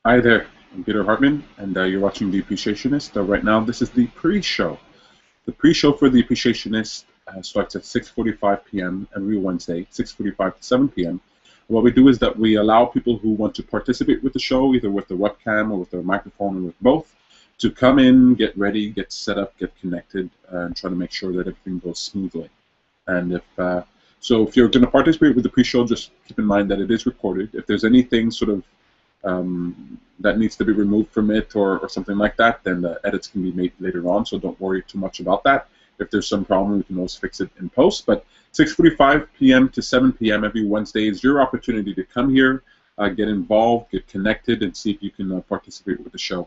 Hi there, I'm Peter Hartman, and you're watching The Appreciationist. Right now, this is the pre-show. The pre-show for The Appreciationist starts at 6:45 p.m. every Wednesday, 6:45 to 7 p.m. What we do is that we allow people who want to participate with the show, either with the webcam or with their microphone or with both, to come in, get ready, get set up, get connected, and try to make sure that everything goes smoothly. And if you're going to participate with the pre-show, just keep in mind that it is recorded. If there's anything sort of that needs to be removed from it or something like that, then the edits can be made later on, so don't worry too much about that. If there's some problem, we can always fix it in post. But 6:45 p.m. to 7 p.m. every Wednesday is your opportunity to come here, get involved, get connected, and see if you can participate with the show.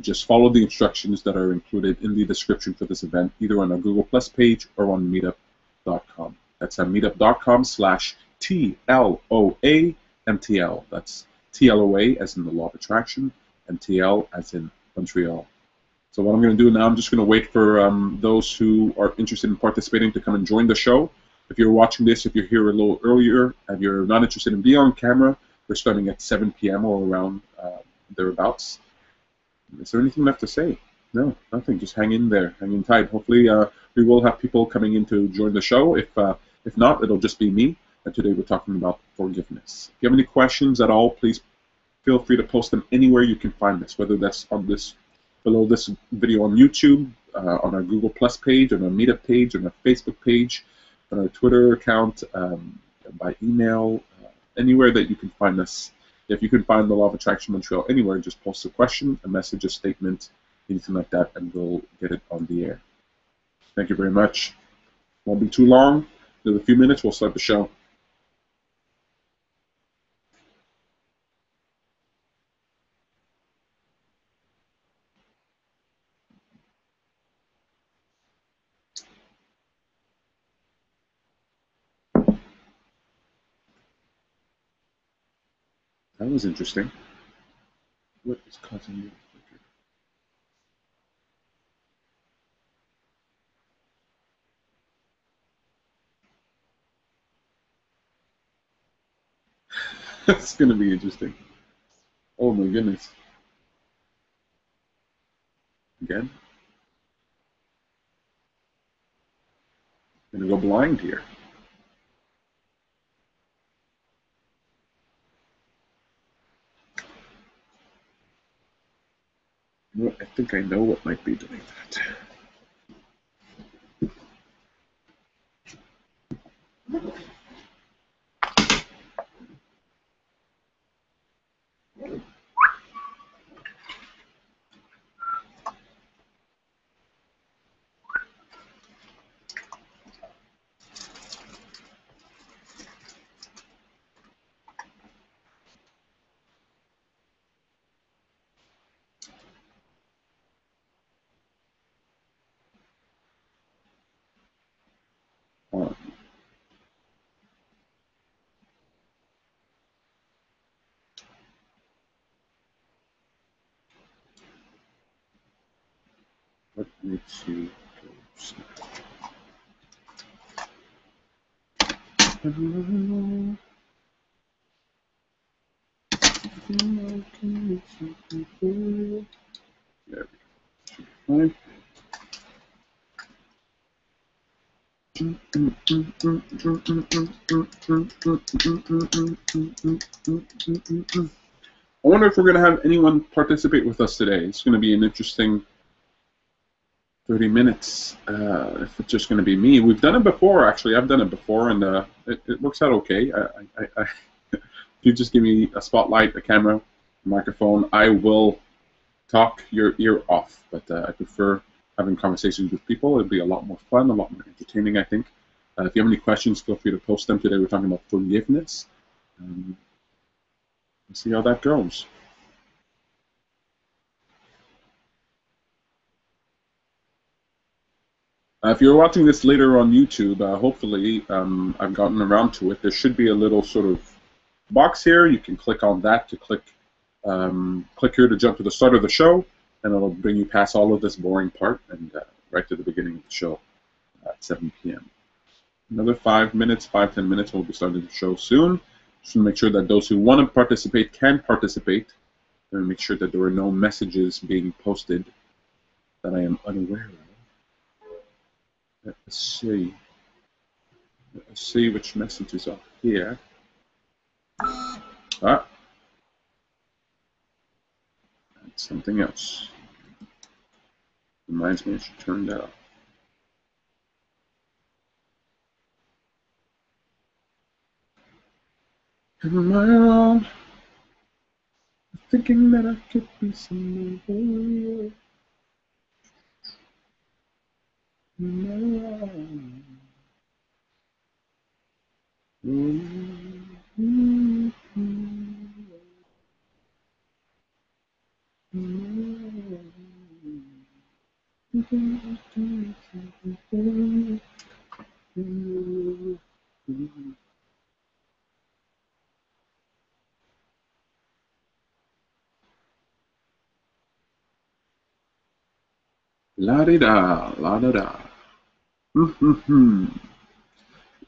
Just follow the instructions that are included in the description for this event, either on our Google Plus page or on meetup.com. That's meetup.com/TLOAMTL. That's TLOA as in the law of attraction, and TL as in Montreal. So what I'm going to do now, I'm just going to wait for those who are interested in participating to come and join the show. If you're watching this, if you're here a little earlier and you're not interested in being on camera, we're starting at 7 p.m. or around thereabouts. Is there anything left to say? No, nothing. Just hang in there, hang in tight. Hopefully we will have people coming in to join the show. If not, it'll just be me. And today we're talking about forgiveness. If you have any questions at all, please feel free to post them anywhere you can find this, whether that's on below this video on YouTube, on our Google Plus page, on our Meetup page, on our Facebook page, on our Twitter account, by email, anywhere that you can find us. If you can find the Law of Attraction Montreal anywhere, just post a question, a message, a statement, anything like that, and we'll get it on the air. Thank you very much. Won't be too long. In a few minutes, we'll start the show. That was interesting. What is causing you? That's going to be interesting. Oh my goodness. Again? I'm going to go blind here. No, I think I know what might be doing that. What makes you go slow? There we go. I wonder if we're going to have anyone participate with us today. It's going to be an interesting 30 minutes. If it's just going to be me. We've done it before, actually. I've done it before, and it works out okay. If you just give me a spotlight, a camera, a microphone, I will talk your ear off. But I prefer having conversations with people. It'll be a lot more fun, a lot more entertaining, I think. If you have any questions, feel free to post them. Today we're talking about forgiveness. Let's see how that goes. If you're watching this later on YouTube, hopefully I've gotten around to it. There should be a little sort of box here. You can click on that to click here to jump to the start of the show, and it'll bring you past all of this boring part and right to the beginning of the show at 7 p.m. Another 5 minutes, 5-10 minutes, we'll be starting the show soon. Just to make sure that those who want to participate can participate. Let me make sure that there are no messages being posted that I am unaware of. Let's see. Let's see which messages are here. Ah, that's something else. Reminds me I should turn that off. Am I wrong? Thinking that I could be somebody. Am I wrong? La-di-da, la-da-da.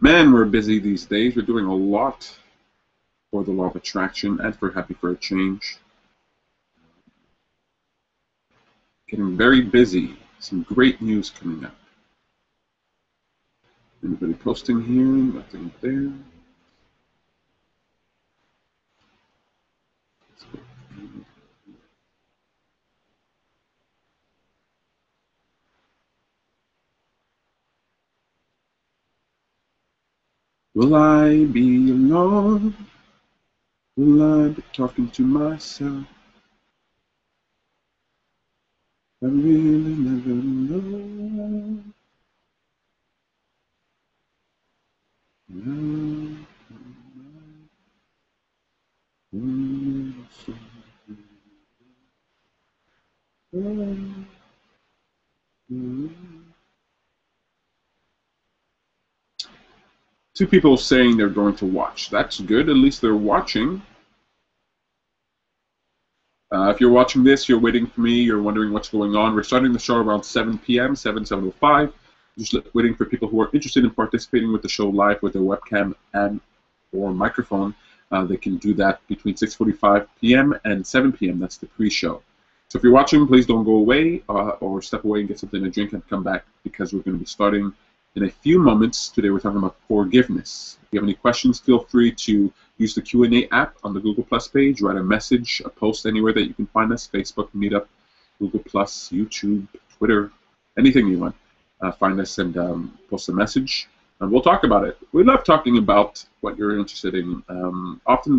Man, we're busy these days. We're doing a lot for the law of attraction and for Happy for a Change. Getting very busy. Some great news coming up. Anybody posting here? Nothing there. Will I be alone? Will I be talking to myself? I really never know. Two people saying they're going to watch. That's good. At least they're watching. If you're watching this, you're waiting for me, you're wondering what's going on. We're starting the show around 7 p.m., 7:05. Just waiting for people who are interested in participating with the show live with their webcam and or microphone. They can do that between 6:45 p.m. and 7 p.m. That's the pre-show. So if you're watching, please don't go away or step away and get something to drink and come back because we're going to be starting in a few moments. Today we're talking about forgiveness. If you have any questions, feel free to use the Q&A app on the Google Plus page. Write a message, a post anywhere that you can find us. Facebook, Meetup, Google Plus, YouTube, Twitter, anything you want. Find us and post a message. And we'll talk about it. We love talking about what you're interested in. Often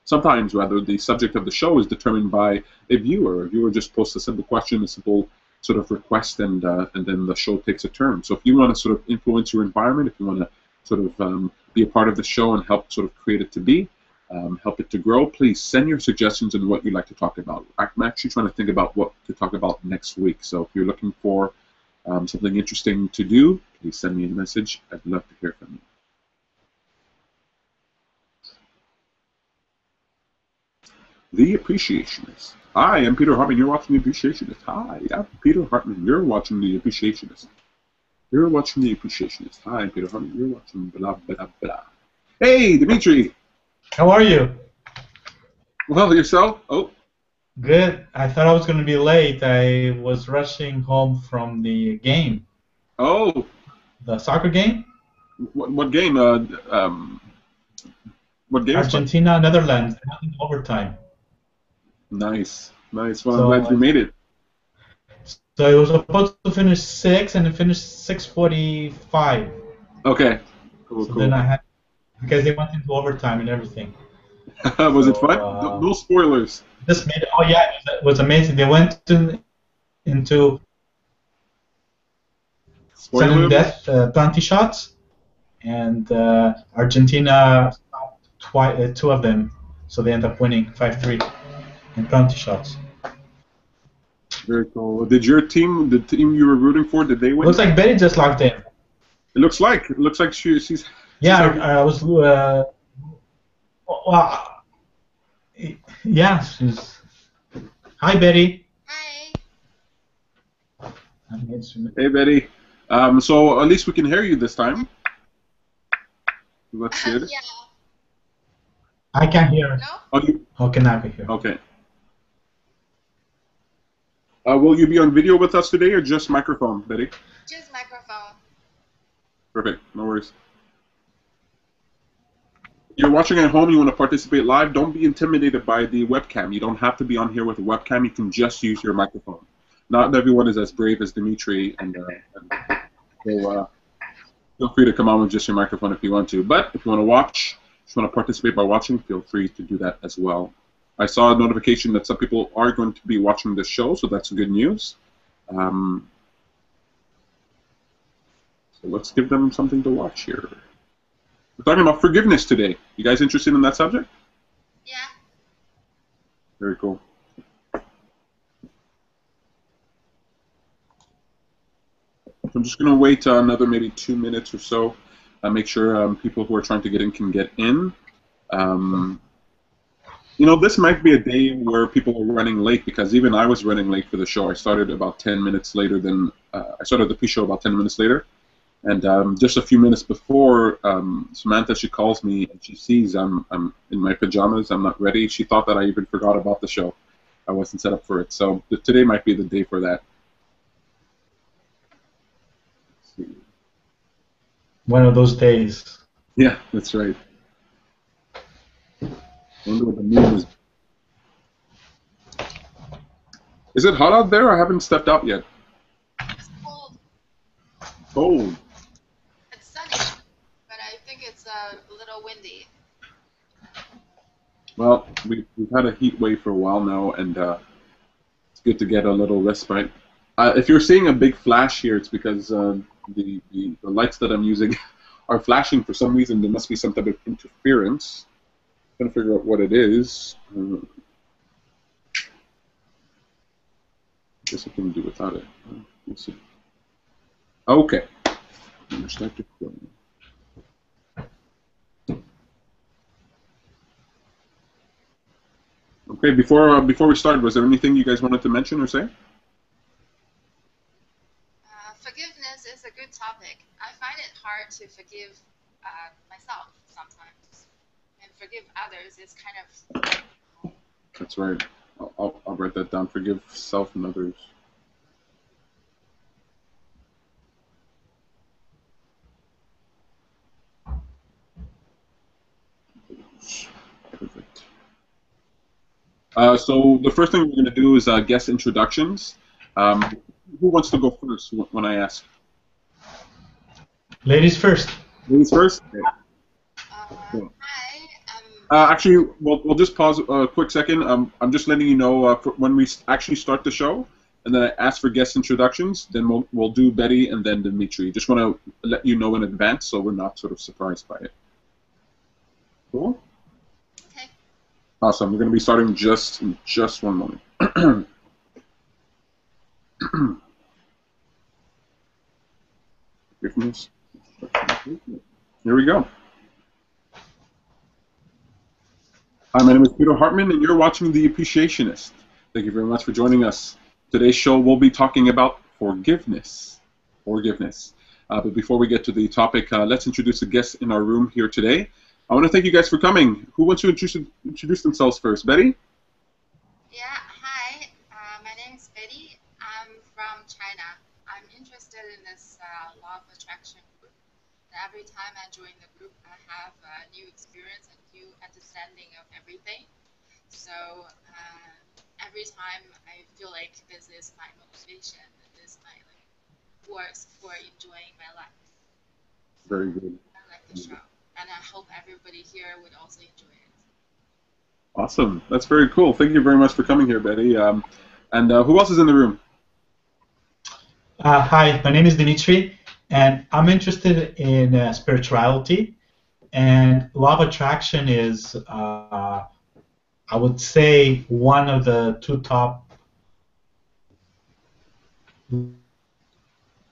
sometimes the subject of the show is determined by a viewer. A viewer just posts a simple question, a simple sort of request, and then the show takes a turn. So if you want to sort of influence your environment, if you want to sort of be a part of the show and help sort of create it to be, help it to grow, please send your suggestions on what you'd like to talk about. I'm actually trying to think about what to talk about next week. So if you're looking for something interesting to do, please send me a message. I'd love to hear from you. The Appreciationist. Hi, I'm Peter Hartman. You're watching The Appreciationist. Hi, I'm Peter Hartman. You're watching The Appreciationist. You're watching The Appreciationist. Hi, I'm Peter Hartman. You're watching blah, blah, blah. Hey, Dimitri. How are you? Well, yourself? Oh. Good. I thought I was going to be late. I was rushing home from the game. Oh. The soccer game? What game? What game? Argentina, Netherlands. In overtime. Nice. Nice. Well, I'm glad you made it. So it was supposed to finish 6, and it finished 6:45. Okay. Cool, so cool. Then I had, because they went into overtime and everything. Was it fun? No spoilers. This made it. Oh yeah, it was amazing. They went into sudden death penalty shots, and Argentina stopped 2 of them, so they ended up winning 5-3 in penalty shots. Very cool. Did your team, the team you were rooting for, did they win? Looks like Betty just logged in. It looks like she's. Yeah, I was. Well, yeah, she's. Hi, Betty. Hi. Hey, Betty. So at least we can hear you this time. That's good. Yeah. I can't hear her. No? Oh, you? How can I be here? Okay. Will you be on video with us today or just microphone, Betty? Just microphone. Perfect. No worries. You're watching at home, you want to participate live, don't be intimidated by the webcam. You don't have to be on here with a webcam. You can just use your microphone. Not everyone is as brave as Dimitri, and so feel free to come on with just your microphone if you want to. But if you want to watch, if you want to participate by watching, feel free to do that as well. I saw a notification that some people are going to be watching this show, so that's good news. So let's give them something to watch here. We're talking about forgiveness today. You guys interested in that subject? Yeah. Very cool. So I'm just going to wait another maybe 2 minutes or so. Make sure people who are trying to get in can get in. You know, this might be a day where people are running late because even I was running late for the show. I started about 10 minutes later than I started the pre-show about 10 minutes later. And just a few minutes before, Samantha, she calls me and she sees I'm in my pajamas. I'm not ready. She thought that I even forgot about the show. I wasn't set up for it. So today might be the day for that. Let's see. One of those days. Yeah, that's right. I wonder what the moon is. Is it hot out there? I haven't stepped out yet. It's cold. Cold. It's sunny, but I think it's a little windy. Well, we've had a heat wave for a while now, and it's good to get a little respite. If you're seeing a big flash here, it's because the lights that I'm using are flashing for some reason. There must be some type of interference. I'm trying to figure out what it is. I guess I can do without it. Let's see. Okay. Okay. Before we start, was there anything you guys wanted to mention or say? Forgiveness is a good topic. I find it hard to forgive myself sometimes, and forgive others is kind of. That's right. I'll write that down. Forgive self and others. Perfect. So the first thing we're going to do is guest introductions. Who wants to go first when I ask? Ladies first. Ladies first? Okay. Cool. Hi. Actually, we'll just pause a quick second. I'm just letting you know when we actually start the show, and then I ask for guest introductions. Then we'll do Betty and then Dimitri. Just want to let you know in advance so we're not sort of surprised by it. Cool. Okay. Awesome. We're going to be starting in just one moment. Here we go. Hi, my name is Peter Hartman, and you're watching The Appreciationist. Thank you very much for joining us. Today's show, we'll be talking about forgiveness. Forgiveness. But before we get to the topic, let's introduce the guests in our room here today. I want to thank you guys for coming. Who wants to introduce themselves first? Betty? Yeah, hi. My name is Betty. I'm from China. I'm interested in this law of attraction group. And every time I join the group, I have a new experience and new understanding of everything. So every time I feel like this is my motivation, this is my works for enjoying my life. Very good. I like the show, and I hope everybody here would also enjoy it. Awesome. That's very cool. Thank you very much for coming here, Betty. And who else is in the room? Hi, my name is Dimitri, and I'm interested in spirituality. And law of attraction is, I would say, one of the two top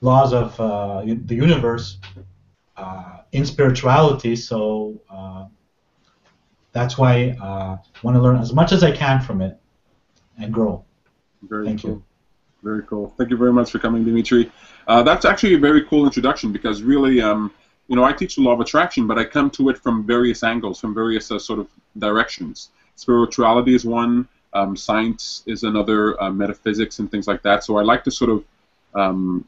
laws of the universe in spirituality. So that's why I want to learn as much as I can from it and grow. Very Thank cool. you. Very cool. Thank you very much for coming, Dimitri. That's actually a very cool introduction because really, you know, I teach the law of attraction, but I come to it from various angles, from various sort of directions. Spirituality is one. Science is another, metaphysics and things like that. So I like to sort of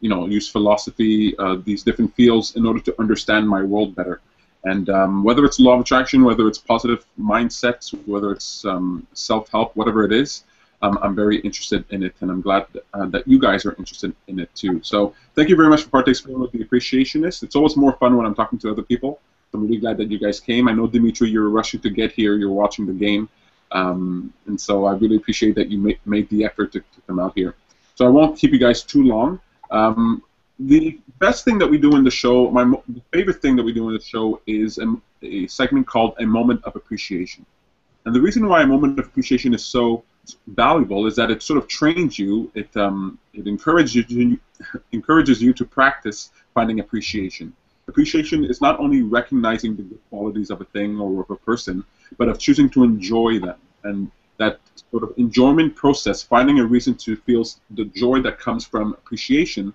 use philosophy, these different fields in order to understand my world better. And whether it's law of attraction, whether it's positive mindsets, whether it's self-help, whatever it is, I'm very interested in it, and I'm glad that you guys are interested in it too. So thank you very much for participating with the Appreciationist. It's always more fun when I'm talking to other people. I'm really glad that you guys came. I know, Dimitri, you're rushing to get here. You're watching the game. And so I really appreciate that you made the effort to come out here. So I won't keep you guys too long. The best thing that we do in the show, my favorite thing that we do in the show is a segment called A Moment of Appreciation. And the reason why A Moment of Appreciation is so valuable is that it sort of trains you, it encourages you to practice finding appreciation. Appreciation is not only recognizing the good qualities of a thing or of a person, but of choosing to enjoy them. And that sort of enjoyment process, finding a reason to feel the joy that comes from appreciation,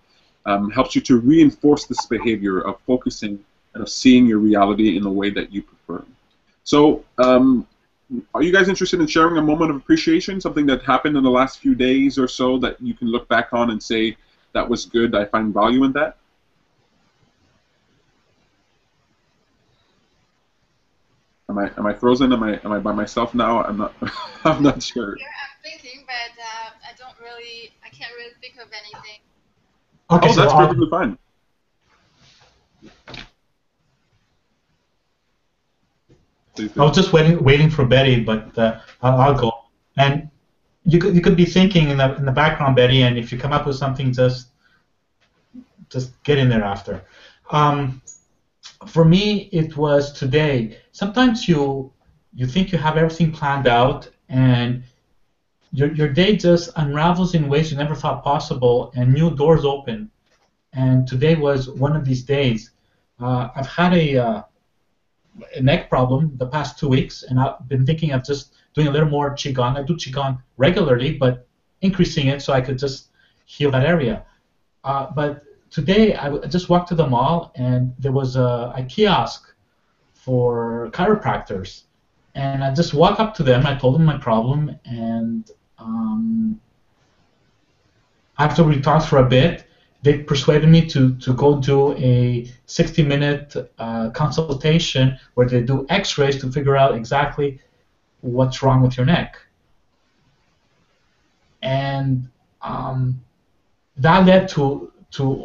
helps you to reinforce this behavior of focusing and of seeing your reality in the way that you prefer. So, are you guys interested in sharing a moment of appreciation, something that happened in the last few days or so that you can look back on and say, that was good, I find value in that? Am I frozen? Am I by myself now? I'm not. I'm not sure. Here I'm thinking, but I can't really think of anything. Okay, oh, that's perfectly fine. I was just waiting for Betty, but I'll go. And you could be thinking in the background, Betty, and if you come up with something, just get in there after. For me, it was today. Sometimes you think you have everything planned out, and your day just unravels in ways you never thought possible, and new doors open. And today was one of these days. I've had a neck problem the past 2 weeks, and I've been thinking of just doing a little more qigong. I do qigong regularly, but increasing it so I could just heal that area. But today I just walked to the mall, and there was a kiosk for chiropractors, and I just walked up to them. I told them my problem, and after we talked for a bit, they persuaded me to go do a 60-minute consultation where they do x-rays to figure out exactly what's wrong with your neck. And that led to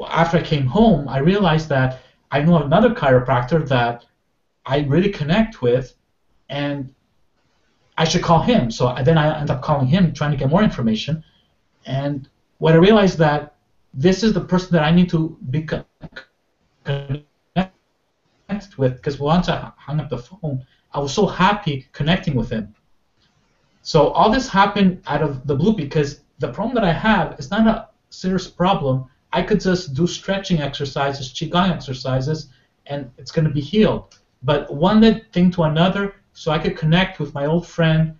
after I came home, I realized that I know another chiropractor that I really connect with, and I should call him. So then I ended up calling him, trying to get more information. And what I realized that this is the person that I need to be connected with, because once I hung up the phone, I was so happy connecting with him. So all this happened out of the blue because the problem that I have is not a serious problem. I could just do stretching exercises, qigong exercises, and it's going to be healed. But one led thing to another, so I could connect with my old friend,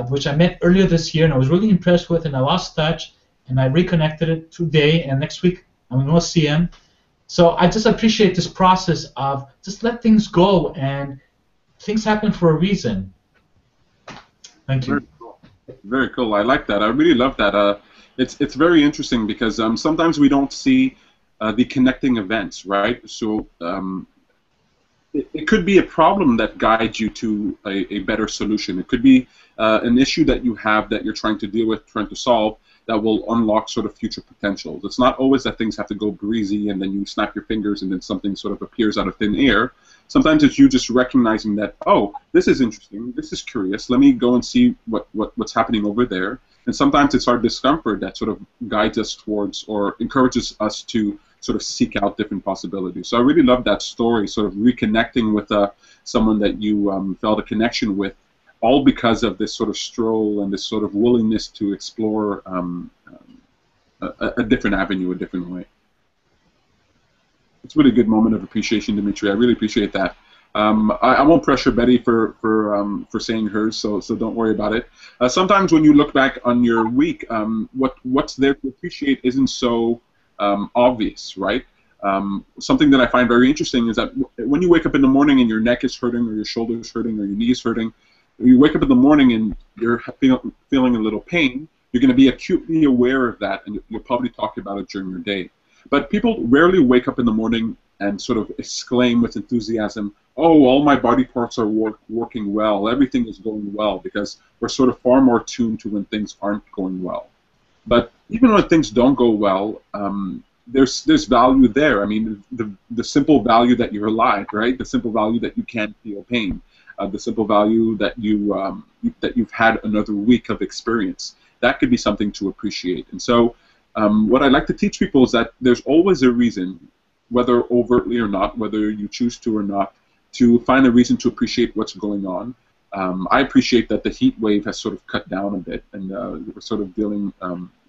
which I met earlier this year, and I was really impressed with, and I lost touch. And I reconnected it today, and next week I'm going to see him. So I just appreciate this process of just let things go, and things happen for a reason. Thank you. Very cool. Very cool. I like that. I really love that. It's very interesting because sometimes we don't see the connecting events, right? So it could be a problem that guides you to a better solution. It could be an issue that you have that you're trying to deal with, trying to solve, that will unlock sort of future potential. It's not always that things have to go breezy and then you snap your fingers and then something sort of appears out of thin air. Sometimes it's you just recognizing that, oh, this is interesting, this is curious, let me go and see what's happening over there. And sometimes it's our discomfort that sort of guides us towards or encourages us to sort of seek out different possibilities. So I really love that story, sort of reconnecting with someone that you felt a connection with, all because of this sort of stroll and this sort of willingness to explore a different avenue, a different way. It's a really good moment of appreciation, Dimitri. I really appreciate that. I won't pressure Betty for saying hers, so don't worry about it. Sometimes when you look back on your week, what's there to appreciate isn't so obvious, right? Something that I find very interesting is that when you wake up in the morning and your neck is hurting or your shoulder is hurting or your knee is hurting, you wake up in the morning and you're feeling a little pain, you're going to be acutely aware of that, and you'll probably talk about it during your day. But people rarely wake up in the morning and sort of exclaim with enthusiasm, "Oh, all my body parts are working well, everything is going well," because we're sort of far more tuned to when things aren't going well. But even when things don't go well, there's value there. I mean, the simple value that you're alive, right? The simple value that you can't feel pain, the simple value that you've had another week of experience. That could be something to appreciate. And so, what I like to teach people is that there's always a reason, whether overtly or not, whether you choose to or not, to find a reason to appreciate what's going on. I appreciate that the heat wave has sort of cut down a bit, and we're sort of dealing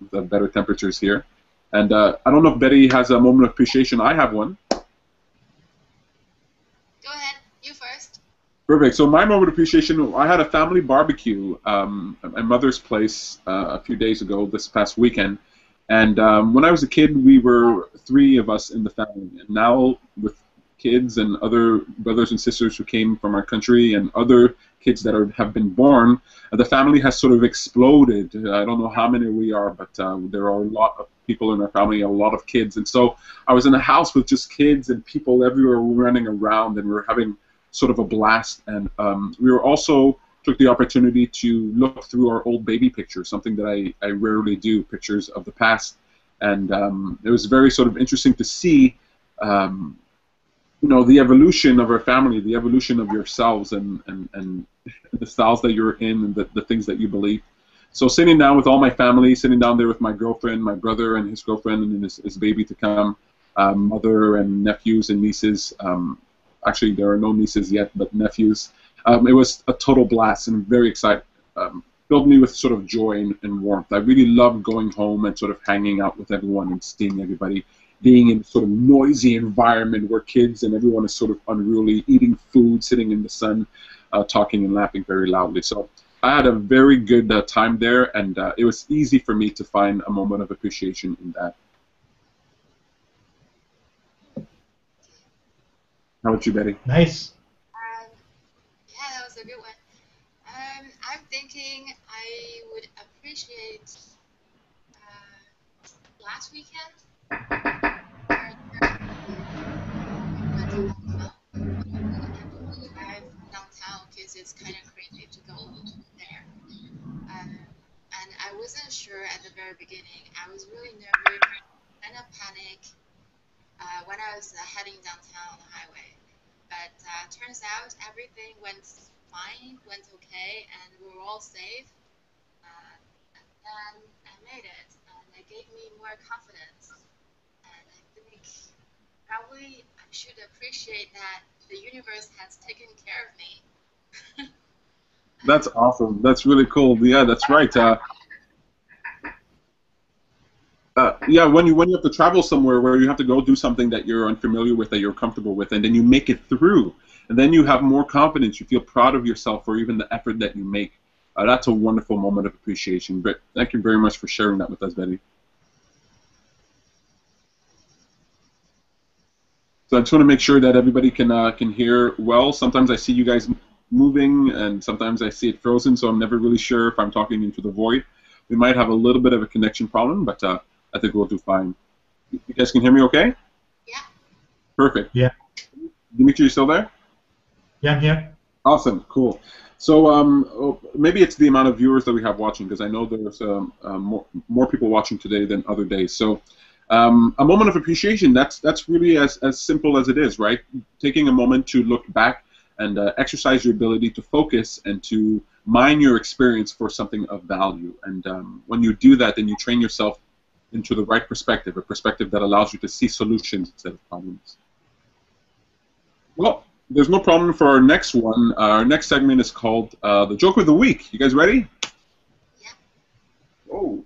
with the better temperatures here. And I don't know if Betty has a moment of appreciation. I have one. Go ahead, you first. Perfect. So my moment of appreciation, I had a family barbecue at my mother's place a few days ago, this past weekend. And when I was a kid, we were 3 of us in the family. And now with kids and other brothers and sisters who came from our country and other kids that have been born, the family has sort of exploded. I don't know how many we are, but there are a lot of people in our family, a lot of kids. And so I was in a house with just kids and people everywhere running around, and we were having sort of a blast. And we were also took the opportunity to look through our old baby pictures, something that I rarely do, pictures of the past. And it was very sort of interesting to see you know, the evolution of our family, the evolution of yourselves, and the styles that you're in, and the things that you believe. So sitting down with all my family, sitting down there with my girlfriend, my brother and his girlfriend, and his baby to come, mother and nephews and nieces. Actually, there are no nieces yet, but nephews. It was a total blast and very exciting. Filled me with sort of joy and warmth. I really loved going home and sort of hanging out with everyone and seeing everybody, being in sort of noisy environment where kids and everyone is sort of unruly, eating food, sitting in the sun, talking and laughing very loudly. So I had a very good time there, and it was easy for me to find a moment of appreciation in that. How about you, Betty? Nice. Yeah, that was a good one. I'm thinking I would appreciate last weekend. Drive downtown because it's kind of crazy to go there. And I wasn't sure at the very beginning. I was really nervous, kind of panic when I was heading downtown on the highway. But turns out everything went fine, went okay, and we were all safe. And then I made it, and it gave me more confidence. And I think probably I should appreciate that the universe has taken care of me. That's awesome. That's really cool. Yeah, that's right. Yeah, when you have to travel somewhere where you have to go do something that you're unfamiliar with, that you're comfortable with, and then you make it through, and then you have more confidence. You feel proud of yourself for even the effort that you make. That's a wonderful moment of appreciation. But thank you very much for sharing that with us, Betty. So I just want to make sure that everybody can hear well. Sometimes I see you guys moving, and sometimes I see it frozen, so I'm never really sure if I'm talking into the void. We might have a little bit of a connection problem, but I think we'll do fine. You guys can hear me okay? Yeah. Perfect. Yeah. Dimitri, you still there? Yeah, I'm here. Awesome. Cool. So maybe it's the amount of viewers that we have watching, because I know there's more people watching today than other days. So a moment of appreciation, that's really as simple as it is, right? Taking a moment to look back and exercise your ability to focus and to mine your experience for something of value. And when you do that, then you train yourself into the right perspective, a perspective that allows you to see solutions instead of problems. Well, there's no problem for our next one. Our next segment is called the Joke of the Week. You guys ready? Yeah. Oh,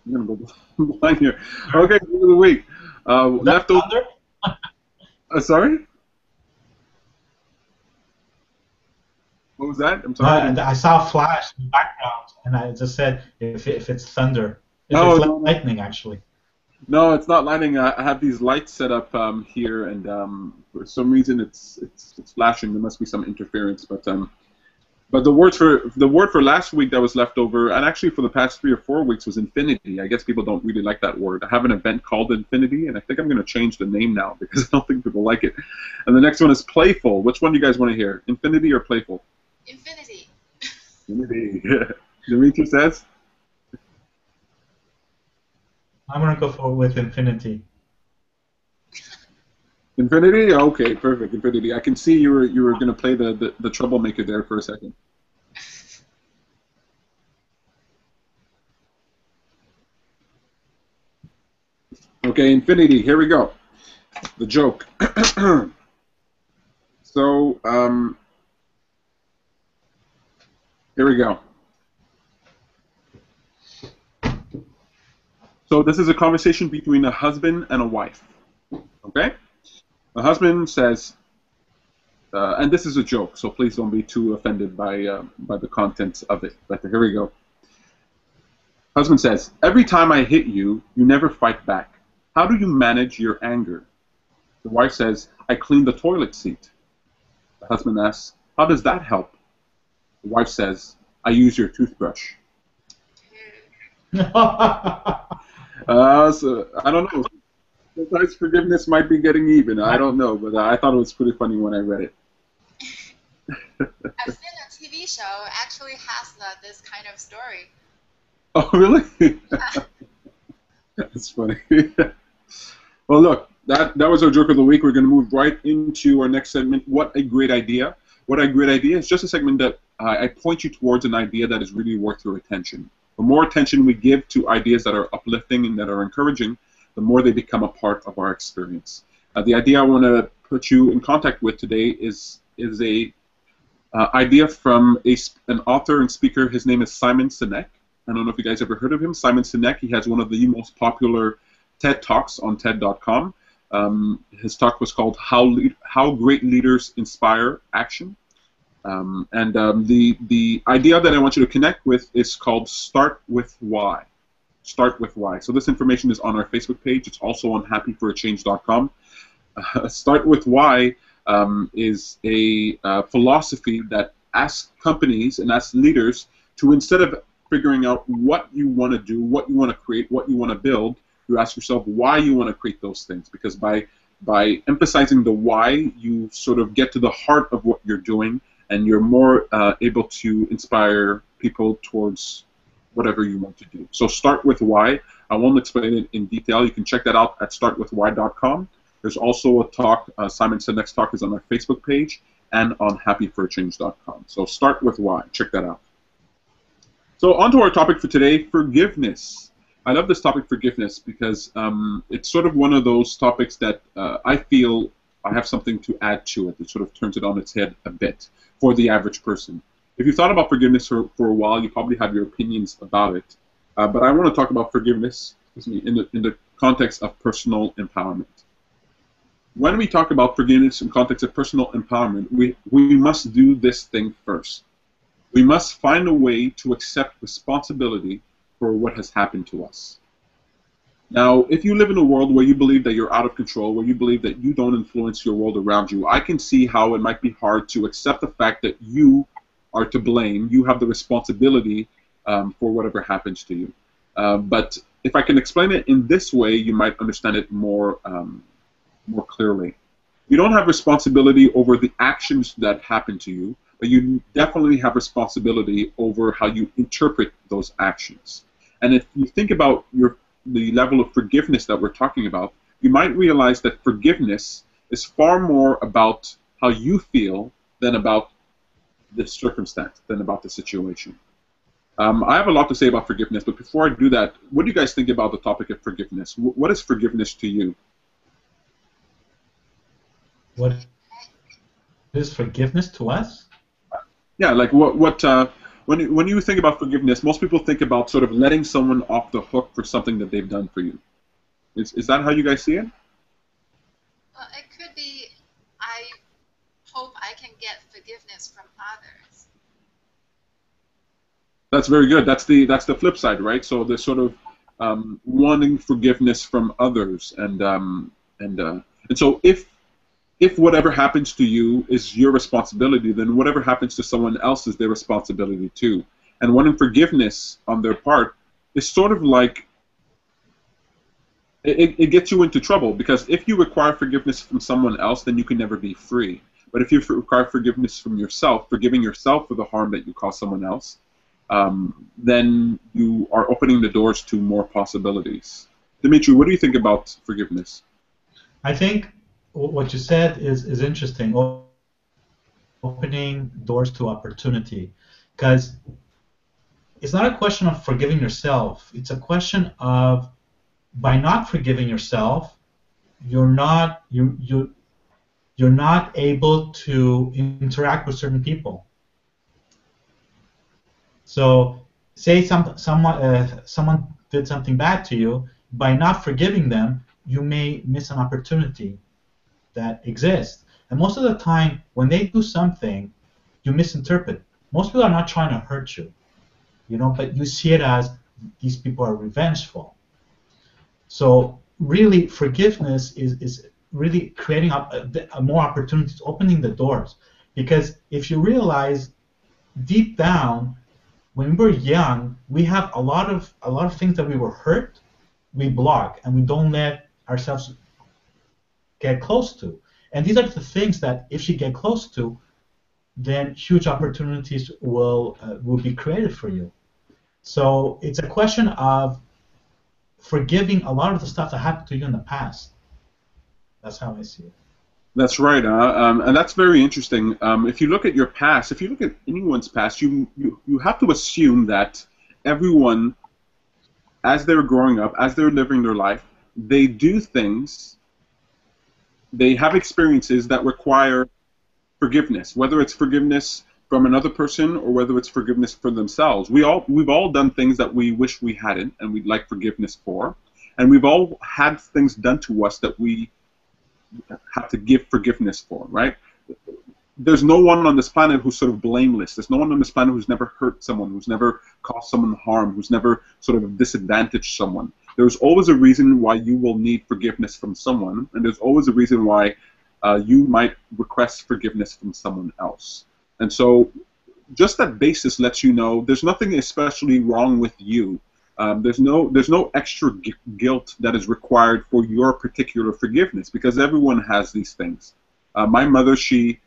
I'm going to go blind here. Okay, Joke of the Week. Leftover. Sorry? What was that? I'm sorry. I saw a flash in the background, and I just said if it's thunder. If No, it's no. lightning, actually. No, it's not lightning. I have these lights set up here, and for some reason it's flashing. There must be some interference, but But the word for last week that was left over, and actually for the past 3 or 4 weeks, was infinity. I guess people don't really like that word. I have an event called Infinity, and I think I'm going to change the name now because I don't think people like it. And the next one is playful. Which one do you guys want to hear? Infinity or playful? Infinity. Infinity. Dimitri says? I'm gonna go with infinity. Infinity? Okay, perfect. Infinity. I can see you were going to play the troublemaker there for a second. Okay, infinity. Here we go. The joke. So, here we go. So this is a conversation between a husband and a wife. Okay? The husband says, and this is a joke, so please don't be too offended by the contents of it. But here we go. Husband says, "Every time I hit you, you never fight back. How do you manage your anger?" The wife says, "I clean the toilet seat." The husband asks, "How does that help?" The wife says, "I use your toothbrush." So I don't know. Sometimes forgiveness might be getting even. I don't know, but I thought it was pretty funny when I read it. I've seen a TV show actually has this kind of story. Oh, really? That's funny. Well, look, that was our joke of the week. We're going to move right into our next segment. What a great idea. What a great idea. It's just a segment that I point you towards an idea that is really worth your attention. The more attention we give to ideas that are uplifting and that are encouraging, the more they become a part of our experience. The idea I want to put you in contact with today is a idea from an author and speaker. His name is Simon Sinek. I don't know if you guys ever heard of him. Simon Sinek, he has one of the most popular TED Talks on TED.com. His talk was called How Great Leaders Inspire Action. The idea that I want you to connect with is called Start With Why. Start With Why. So this information is on our Facebook page. It's also on happyforachange.com. Start With Why is a philosophy that asks companies and asks leaders to, instead of figuring out what you want to do, what you want to create, what you want to build, you ask yourself why you want to create those things. Because by emphasizing the why, you sort of get to the heart of what you're doing, and you're more able to inspire people towards whatever you want to do. So start with why. I won't explain it in detail. You can check that out at startwithwhy.com. There's also a talk, Simon Sinek's talk is on our Facebook page and on happyforachange.com. So start with why. Check that out. So on to our topic for today, forgiveness. I love this topic, forgiveness, because it's sort of one of those topics that I feel I have something to add to it. It sort of turns it on its head a bit for the average person. If you've thought about forgiveness for a while, you probably have your opinions about it. But I want to talk about forgiveness in the context of personal empowerment. When we talk about forgiveness in context of personal empowerment, we must do this thing first. We must find a way to accept responsibility for what has happened to us. Now, if you live in a world where you believe that you're out of control, where you believe that you don't influence your world around you, I can see how it might be hard to accept the fact that you are to blame. You have the responsibility for whatever happens to you. But if I can explain it in this way, you might understand it more clearly. You don't have responsibility over the actions that happen to you, but you definitely have responsibility over how you interpret those actions. And if you think about the level of forgiveness that we're talking about, you might realize that forgiveness is far more about how you feel than about the circumstance, than about the situation. I have a lot to say about forgiveness, but before I do that, what do you guys think about the topic of forgiveness? What is forgiveness to you? What is forgiveness to us? Yeah, like when you think about forgiveness, most people think about sort of letting someone off the hook for something that they've done for you. Is that how you guys see it? Well, it could be, I hope I can get forgiveness from others. That's very good. That's the flip side, right? So there's sort of wanting forgiveness from others, and so if if whatever happens to you is your responsibility, then whatever happens to someone else is their responsibility too. And wanting forgiveness on their part is sort of like it gets you into trouble, because if you require forgiveness from someone else, then you can never be free. But if you require forgiveness from yourself, forgiving yourself for the harm that you caused someone else, then you are opening the doors to more possibilities. Dimitri, what do you think about forgiveness? I think what you said is interesting. Opening doors to opportunity, because it's not a question of forgiving yourself. It's a question of, by not forgiving yourself, you're not able to interact with certain people. So, say someone did something bad to you. By not forgiving them, you may miss an opportunity that exists. And most of the time, when they do something, you misinterpret. Most people are not trying to hurt you, but you see it as these people are revengeful. So really, forgiveness is really creating more opportunities, opening the doors. Because if you realize, deep down, when we're young, we have a lot of things that we were hurt, we block, and we don't let ourselves get close to. And these are the things that, if you get close to, then huge opportunities will be created for you. So it's a question of forgiving a lot of the stuff that happened to you in the past. That's how I see it. That's right, and that's very interesting. If you look at your past, if you look at anyone's past, you have to assume that everyone, as they're growing up, as they're living their life, they do things, they have experiences that require forgiveness, whether it's forgiveness from another person or whether it's forgiveness for themselves. We've all done things that we wish we hadn't and we'd like forgiveness for, and we've all had things done to us that we have to give forgiveness for, right? There's no one on this planet who's sort of blameless. There's no one on this planet who's never hurt someone, who's never caused someone harm, who's never sort of disadvantaged someone. There's always a reason why you will need forgiveness from someone, and there's always a reason why you might request forgiveness from someone else. And so just that basis lets you know there's nothing especially wrong with you. There's no extra guilt that is required for your particular forgiveness, because everyone has these things. My mother, she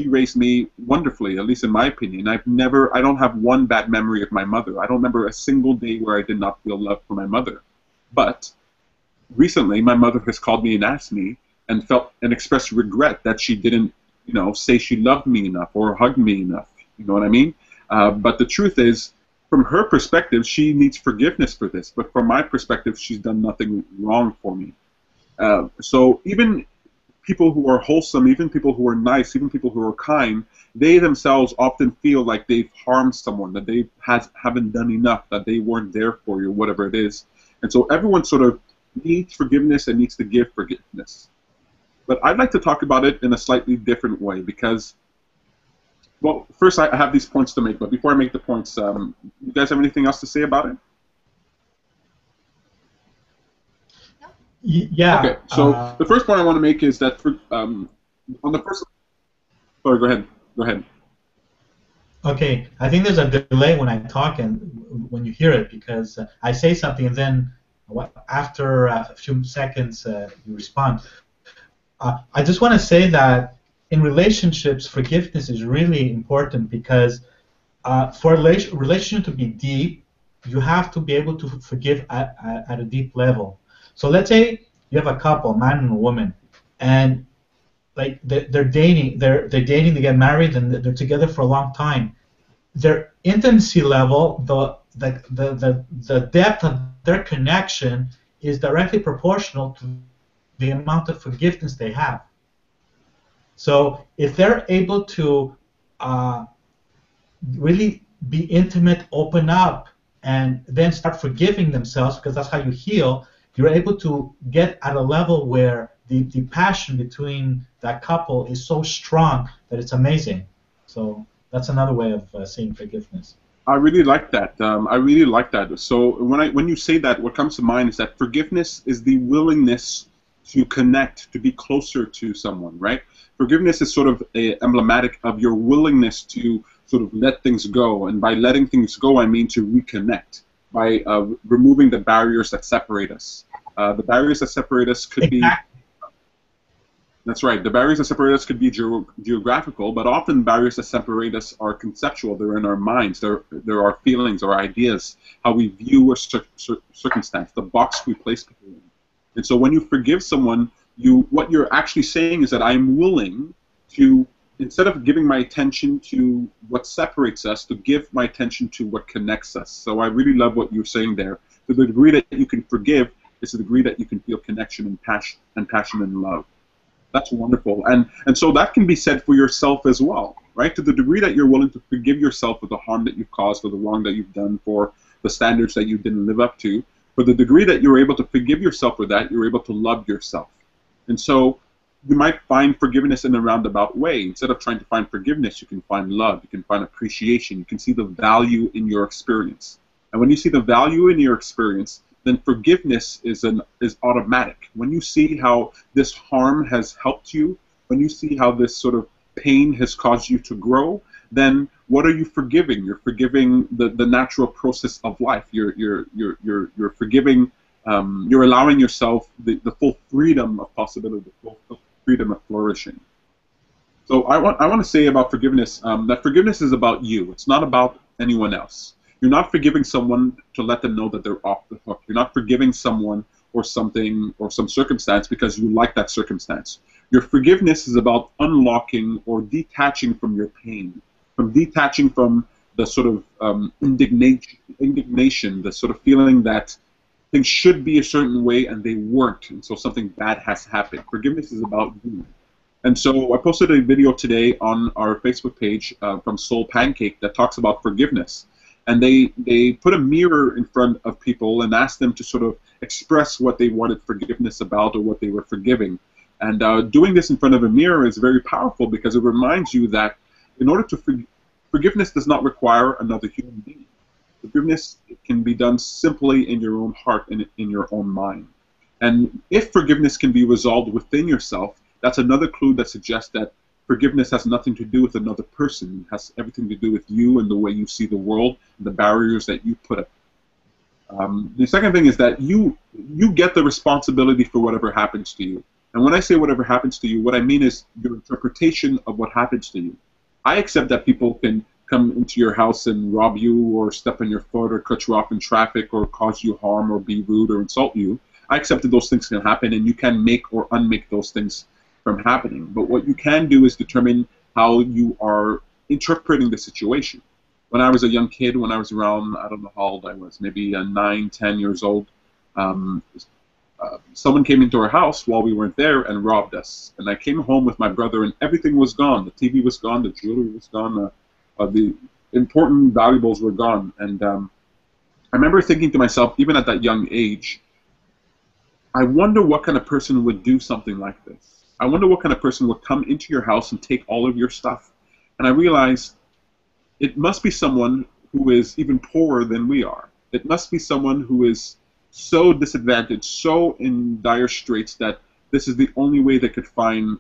raised me wonderfully, at least in my opinion. I don't have one bad memory of my mother. I don't remember a single day where I did not feel love for my mother. But recently, my mother has called me and asked me and felt and expressed regret that she didn't, say she loved me enough or hugged me enough. You know what I mean? But the truth is, from her perspective, she needs forgiveness for this. But from my perspective, she's done nothing wrong for me. So even people who are wholesome, even people who are nice, even people who are kind, they themselves often feel like they've harmed someone, that they haven't done enough, that they weren't there for you, whatever it is. And so everyone sort of needs forgiveness and needs to give forgiveness. But I'd like to talk about it in a slightly different way, because, well, first I have these points to make, but before I make the points, you guys have anything else to say about it? Yeah. Okay, so the first point I want to make is that on the first... Sorry, go ahead. Go ahead. Okay, I think there's a delay when I talk and when you hear it, because I say something and then after a few seconds you respond. I just want to say that in relationships, forgiveness is really important, because for a relationship to be deep, you have to be able to forgive at a deep level. So let's say you have a couple, a man and a woman, and like they're dating, they get married, and they're together for a long time. Their intimacy level, the depth of their connection is directly proportional to the amount of forgiveness they have. So if they're able to really be intimate, open up, and then start forgiving themselves, because that's how you heal, you're able to get at a level where the passion between that couple is so strong that it's amazing. So that's another way of seeing forgiveness. I really like that. I really like that. So when you say that, what comes to mind is that forgiveness is the willingness to connect, to be closer to someone, right? Forgiveness is sort of emblematic of your willingness to sort of let things go. And by letting things go, I mean to reconnect, by removing the barriers that separate us. The barriers that separate us could be... That's right. The barriers that separate us could be geographical, but often barriers that separate us are conceptual. They're in our minds. They're our feelings, our ideas, how we view a circumstance, the box we place people in. And so when you forgive someone, what you're actually saying is that I'm willing to, instead of giving my attention to what separates us, to give my attention to what connects us. So I really love what you're saying there. To the degree that you can forgive is the degree that you can feel connection and passion and love. That's wonderful. And so that can be said for yourself as well, right? To the degree that you're willing to forgive yourself for the harm that you've caused, for the wrong that you've done, for the standards that you didn't live up to, for the degree that you're able to forgive yourself for that, you're able to love yourself. And so you might find forgiveness in a roundabout way. Instead of trying to find forgiveness, you can find love, you can find appreciation, you can see the value in your experience. And when you see the value in your experience, then forgiveness is automatic. When you see how this harm has helped you, when you see how this sort of pain has caused you to grow, then what are you forgiving? You're forgiving the natural process of life. You're forgiving. You're allowing yourself the full freedom of possibility, the full freedom of flourishing. So I want to say about forgiveness that forgiveness is about you. It's not about anyone else. You're not forgiving someone to let them know that they're off the hook. You're not forgiving someone or something or some circumstance because you like that circumstance. Your forgiveness is about unlocking or detaching from your pain, from detaching from the sort of indignation, the sort of feeling that things should be a certain way and they weren't, and so something bad has happened. Forgiveness is about you. And so I posted a video today on our Facebook page from Soul Pancake that talks about forgiveness. And they put a mirror in front of people and asked them to sort of express what they wanted forgiveness about or what they were forgiving. And doing this in front of a mirror is very powerful because it reminds you that in order to forgiveness does not require another human being. Forgiveness can be done simply in your own heart and in your own mind. And if forgiveness can be resolved within yourself, that's another clue that suggests that forgiveness has nothing to do with another person. It has everything to do with you and the way you see the world and the barriers that you put up. The second thing is that you get the responsibility for whatever happens to you. And when I say whatever happens to you, what I mean is your interpretation of what happens to you. I accept that people can come into your house and rob you or step on your foot or cut you off in traffic or cause you harm or be rude or insult you. I accept that those things can happen and you can make or unmake those things from happening. But what you can do is determine how you are interpreting the situation. When I was a young kid, when I was around, I don't know how old I was, maybe 9, 10 years old, someone came into our house while we weren't there and robbed us. And I came home with my brother and everything was gone. The TV was gone, the jewelry was gone, the important valuables were gone. And I remember thinking to myself, even at that young age, I wonder what kind of person would do something like this. I wonder what kind of person would come into your house and take all of your stuff. And I realized it must be someone who is even poorer than we are. It must be someone who is so disadvantaged, so in dire straits that this is the only way they could find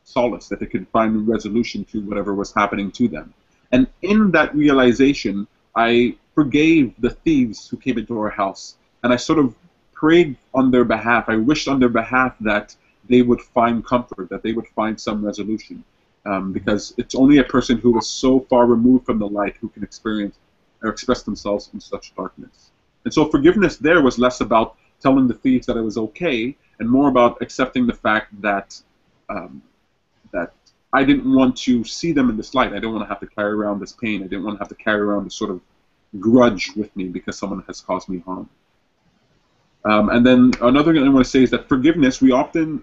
solace, that they could find resolution to whatever was happening to them. And in that realization, I forgave the thieves who came into our house. And I sort of prayed on their behalf. I wished on their behalf that they would find comfort, that they would find some resolution. Because it's only a person who is so far removed from the light who can experience or express themselves in such darkness. And so forgiveness there was less about telling the thieves that it was okay and more about accepting the fact that that I didn't want to see them in this light. I didn't want to have to carry around this pain. I didn't want to have to carry around this sort of grudge with me because someone has caused me harm. And then another thing I want to say is that forgiveness, we often,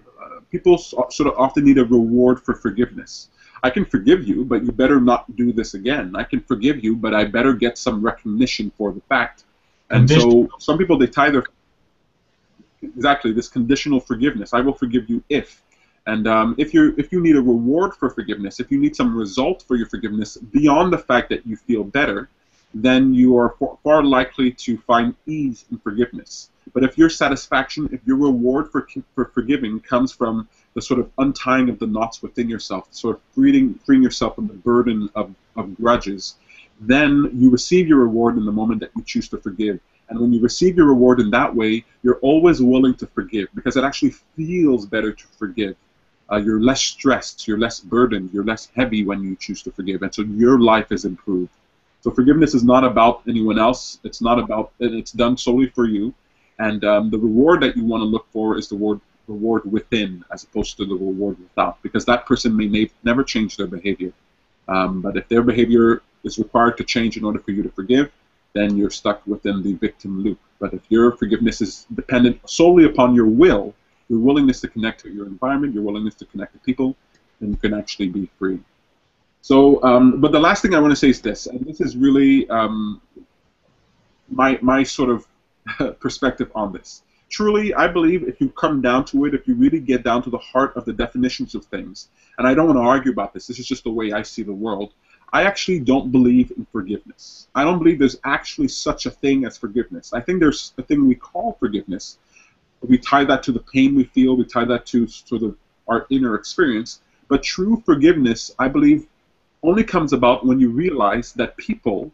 people sort of often need a reward for forgiveness. I can forgive you, but you better not do this again. I can forgive you, but I better get some recognition for the fact. And so some people, they tie their, exactly, this conditional forgiveness. I will forgive you if. And if you need a reward for forgiveness, if you need some result for your forgiveness beyond the fact that you feel better, then you are far likely to find ease in forgiveness. But if your satisfaction, if your reward for forgiving comes from the sort of untying of the knots within yourself, sort of freeing yourself from the burden of grudges, then you receive your reward in the moment that you choose to forgive. And when you receive your reward in that way, you're always willing to forgive because it actually feels better to forgive. You're less stressed, you're less burdened, you're less heavy when you choose to forgive, and so your life is improved. So forgiveness is not about anyone else. It's not about, it's done solely for you. And the reward that you want to look for is the reward within as opposed to the reward without, because that person may never change their behavior. But if their behavior is required to change in order for you to forgive, then you're stuck within the victim loop. But if your forgiveness is dependent solely upon your will, your willingness to connect to your environment, your willingness to connect to people, then you can actually be free. So, but the last thing I want to say is this, and this is really my sort of perspective on this. Truly, I believe if you come down to it, if you really get down to the heart of the definitions of things, and I don't want to argue about this, this is just the way I see the world, I actually don't believe in forgiveness. I don't believe there's actually such a thing as forgiveness. I think there's a thing we call forgiveness. We tie that to the pain we feel, we tie that to sort of our inner experience, but true forgiveness, I believe, only comes about when you realize that people,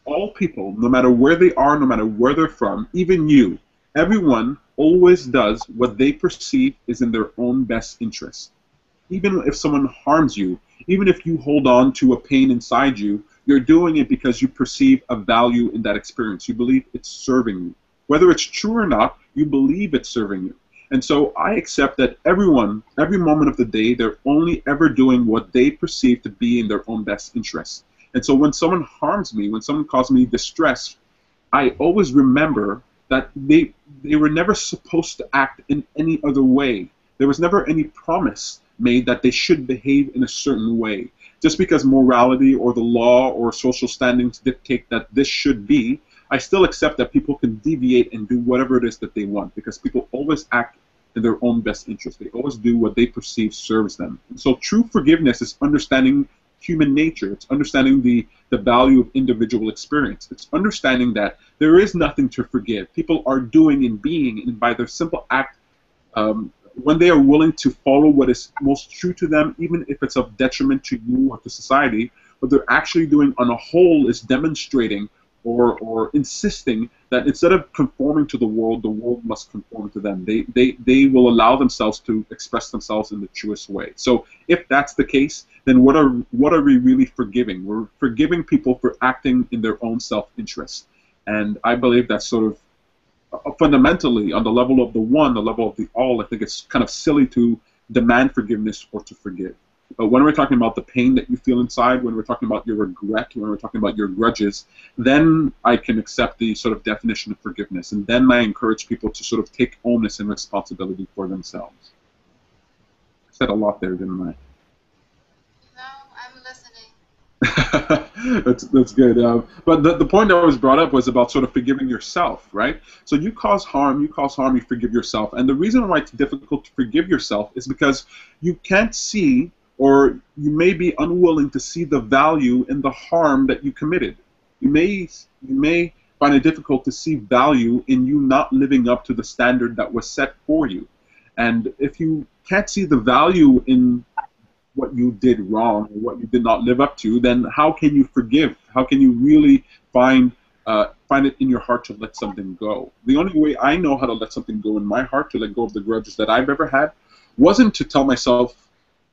all people, no matter where they are, no matter where they're from, even you, everyone always does what they perceive is in their own best interest. Even if someone harms you, even if you hold on to a pain inside you, you're doing it because you perceive a value in that experience. You believe it's serving you. Whether it's true or not, you believe it's serving you. And so I accept that everyone, every moment of the day, they're only ever doing what they perceive to be in their own best interest. And so when someone harms me, when someone causes me distress, I always remember that they were never supposed to act in any other way. There was never any promise made that they should behave in a certain way. Just because morality or the law or social standings dictate that this should be, I still accept that people can deviate and do whatever it is that they want, because people always act in their own best interest. They always do what they perceive serves them. And so true forgiveness is understanding human nature. It's understanding the value of individual experience. It's understanding that there is nothing to forgive. People are doing and being, and by their simple act, when they are willing to follow what is most true to them, even if it's of detriment to you or to society, what they're actually doing on a whole is demonstrating or insisting that instead of conforming to the world must conform to them. They will allow themselves to express themselves in the truest way. So if that's the case, then what are we really forgiving? We're forgiving people for acting in their own self-interest. And I believe that's sort of fundamentally, on the level of the one, the level of the all, I think it's kind of silly to demand forgiveness or to forgive. But when we're talking about the pain that you feel inside, when we're talking about your regret, when we're talking about your grudges, then I can accept the sort of definition of forgiveness. And then I encourage people to sort of take onus and responsibility for themselves. I said a lot there, didn't I? No, I'm listening. That's good. But the point that was brought up was about sort of forgiving yourself, right? So you cause harm, you forgive yourself. And the reason why it's difficult to forgive yourself is because you can't see, or you may be unwilling to see, the value in the harm that you committed. You may find it difficult to see value in you not living up to the standard that was set for you. And if you can't see the value in what you did wrong or what you did not live up to, then how can you forgive? How can you really find it in your heart to let something go? The only way I know how to let something go in my heart, to let go of the grudges that I've ever had, wasn't to tell myself,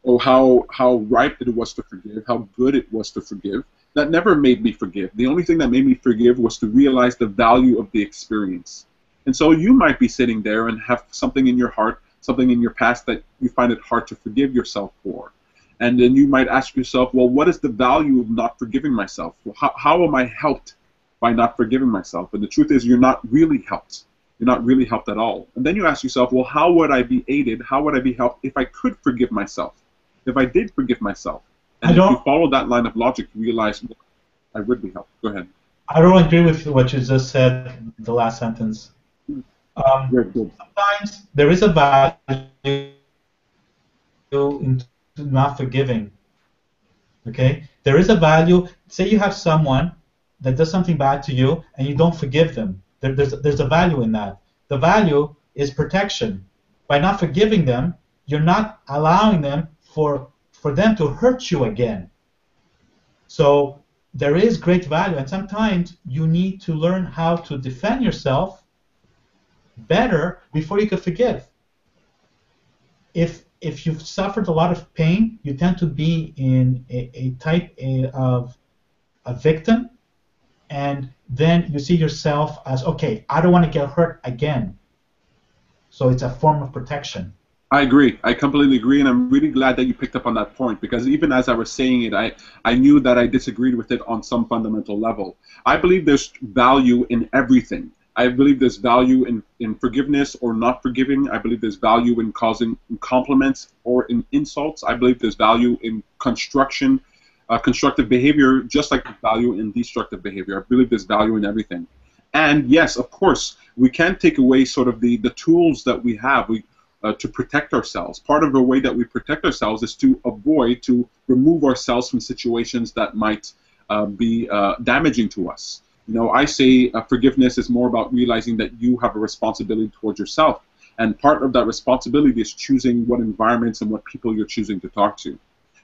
oh, how right it was to forgive, how good it was to forgive. That never made me forgive. The only thing that made me forgive was to realize the value of the experience. And so you might be sitting there and have something in your heart, something in your past that you find it hard to forgive yourself for. And then you might ask yourself, well, what is the value of not forgiving myself? Well, how am I helped by not forgiving myself? And the truth is, you're not really helped. You're not really helped at all. And then you ask yourself, well, how would I be aided? How would I be helped if I could forgive myself? If I did forgive myself? And if you follow that line of logic, you realize, well, I would be helped. Go ahead. I don't agree with what you just said, the last sentence. Sometimes there is a value in not forgiving. Okay? There is a value. Say you have someone that does something bad to you and you don't forgive them. There's a value in that. The value is protection. By not forgiving them, you're not allowing them for them to hurt you again. So there is great value, and sometimes you need to learn how to defend yourself better before you can forgive. If you've suffered a lot of pain, you tend to be in a type of a victim, and then you see yourself as, okay, I don't want to get hurt again. So it's a form of protection. I agree. I completely agree, and I'm really glad that you picked up on that point, because even as I was saying it, I knew that I disagreed with it on some fundamental level. I believe there's value in everything. I believe there's value in forgiveness or not forgiving. I believe there's value in causing compliments or in insults. I believe there's value in constructive behavior, just like there's value in destructive behavior. I believe there's value in everything. And yes, of course, we can't take away sort of the tools that we have to protect ourselves. Part of the way that we protect ourselves is to remove ourselves from situations that might be damaging to us. You know, I say forgiveness is more about realizing that you have a responsibility towards yourself. And part of that responsibility is choosing what environments and what people you're choosing to talk to.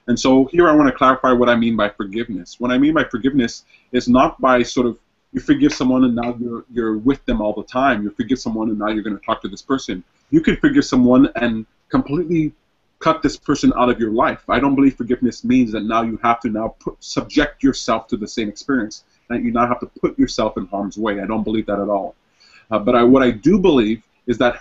And so here I want to clarify what I mean by forgiveness. What I mean by forgiveness is not by sort of you forgive someone and now you're with them all the time. You forgive someone and now you're going to talk to this person. You can forgive someone and completely cut this person out of your life. I don't believe forgiveness means that now you have to subject yourself to the same experience, that you now have to put yourself in harm's way. I don't believe that at all. But what I do believe is that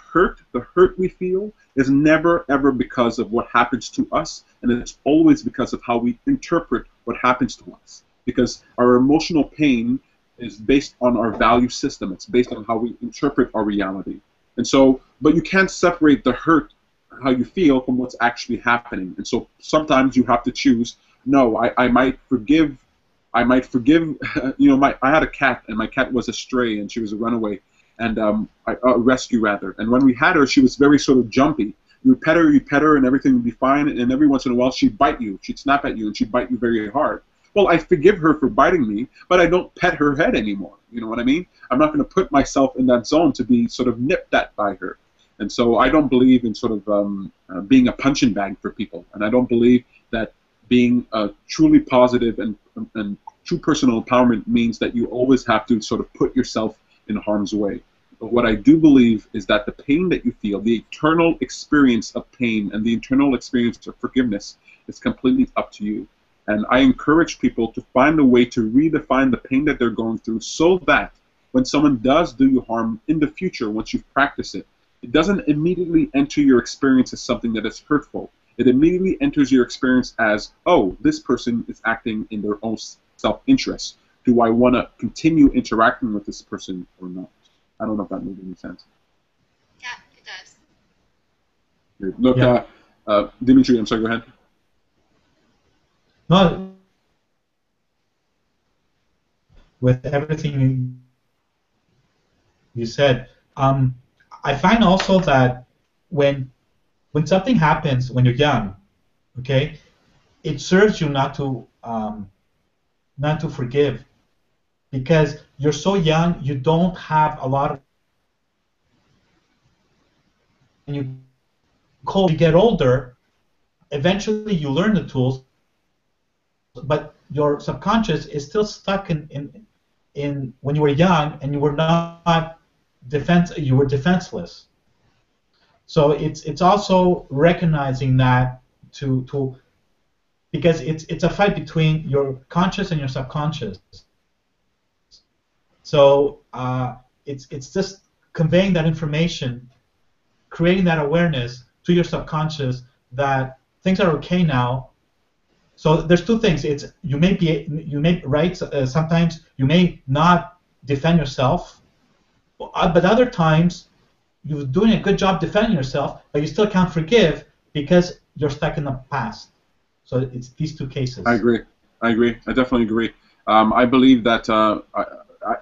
the hurt we feel is never ever because of what happens to us, and it's always because of how we interpret what happens to us. Because our emotional pain is based on our value system. It's based on how we interpret our reality. And so, but you can't separate the hurt, how you feel, from what's actually happening. And so sometimes you have to choose, no, I might forgive, you know, I had a cat, and my cat was a stray, and she was a runaway, and a rescue rather. And when we had her, she was very sort of jumpy. You'd pet her, and everything would be fine, and every once in a while she'd bite you. She'd snap at you, and she'd bite you very hard. Well, I forgive her for biting me, but I don't pet her head anymore. You know what I mean? I'm not going to put myself in that zone to be sort of nipped at by her. And so I don't believe in sort of being a punching bag for people. And I don't believe that being truly positive and true personal empowerment means that you always have to sort of put yourself in harm's way. But what I do believe is that the pain that you feel, the eternal experience of pain and the eternal experience of forgiveness is completely up to you. And I encourage people to find a way to redefine the pain that they're going through so that when someone does do you harm in the future, once you've practiced it, it doesn't immediately enter your experience as something that is hurtful. It immediately enters your experience as, oh, this person is acting in their own self-interest. Do I want to continue interacting with this person or not? I don't know if that made any sense. Yeah, it does. Look, Yeah. Dimitri, I'm sorry, go ahead. No, with everything you said, I find also that when something happens when you're young, okay, it serves you not to forgive, because you're so young, you don't have a lot of, and you get older, eventually you learn the tools, but your subconscious is still stuck in when you were young and you were not defenseless. So it's also recognizing that because it's a fight between your conscious and your subconscious. So it's just conveying that information, creating that awareness to your subconscious that things are okay now. So there's two things. It's you may right. Sometimes you may not defend yourself, but other times you're doing a good job defending yourself, but you still can't forgive because you're stuck in the past. So it's these two cases. I agree. I definitely agree. I believe that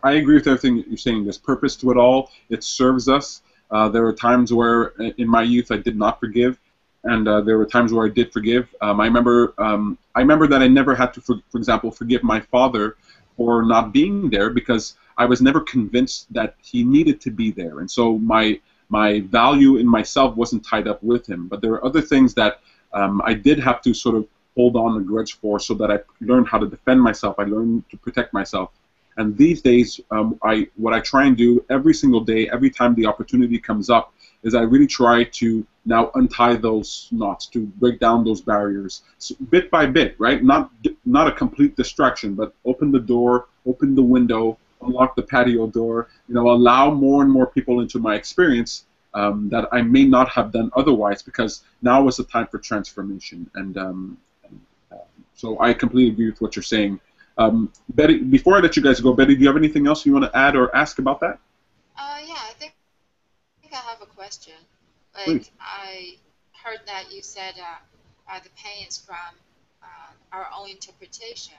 I agree with everything you're saying. There's purpose to it all. It serves us. There were times where in my youth I did not forgive. And there were times where I did forgive. I remember that I never had to, for example, forgive my father for not being there because I was never convinced that he needed to be there. And so my value in myself wasn't tied up with him. But there are other things that I did have to sort of hold on a grudge for, so that I learned how to defend myself. I learned to protect myself. And these days, what I try and do every single day, every time the opportunity comes up, is I really try to now untie those knots, to break down those barriers, so bit by bit, right? Not a complete distraction, but open the door, open the window, unlock the patio door, allow more and more people into my experience that I may not have done otherwise, because now is the time for transformation. And so I completely agree with what you're saying. Betty, before I let you guys go, Betty, do you have anything else you want to add or ask about that? Yeah, I think I have a question. Like, Please. I heard that you said the pain is from our own interpretation,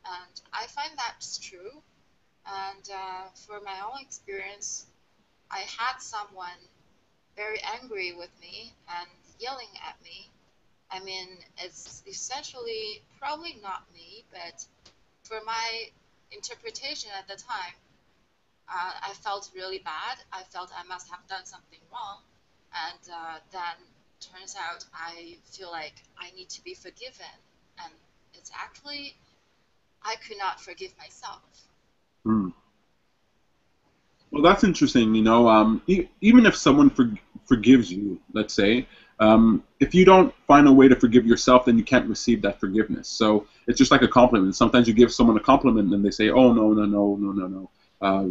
and I find that's true. And for my own experience, I had someone very angry with me and yelling at me. I mean, it's essentially probably not me, but for my interpretation at the time, I felt really bad. I felt I must have done something wrong. And then turns out I feel like I need to be forgiven. And it's actually, I could not forgive myself. Hmm. Well, that's interesting. Even if someone forgives you, let's say, if you don't find a way to forgive yourself, then you can't receive that forgiveness. So it's just like a compliment. Sometimes you give someone a compliment and they say, "Oh, no.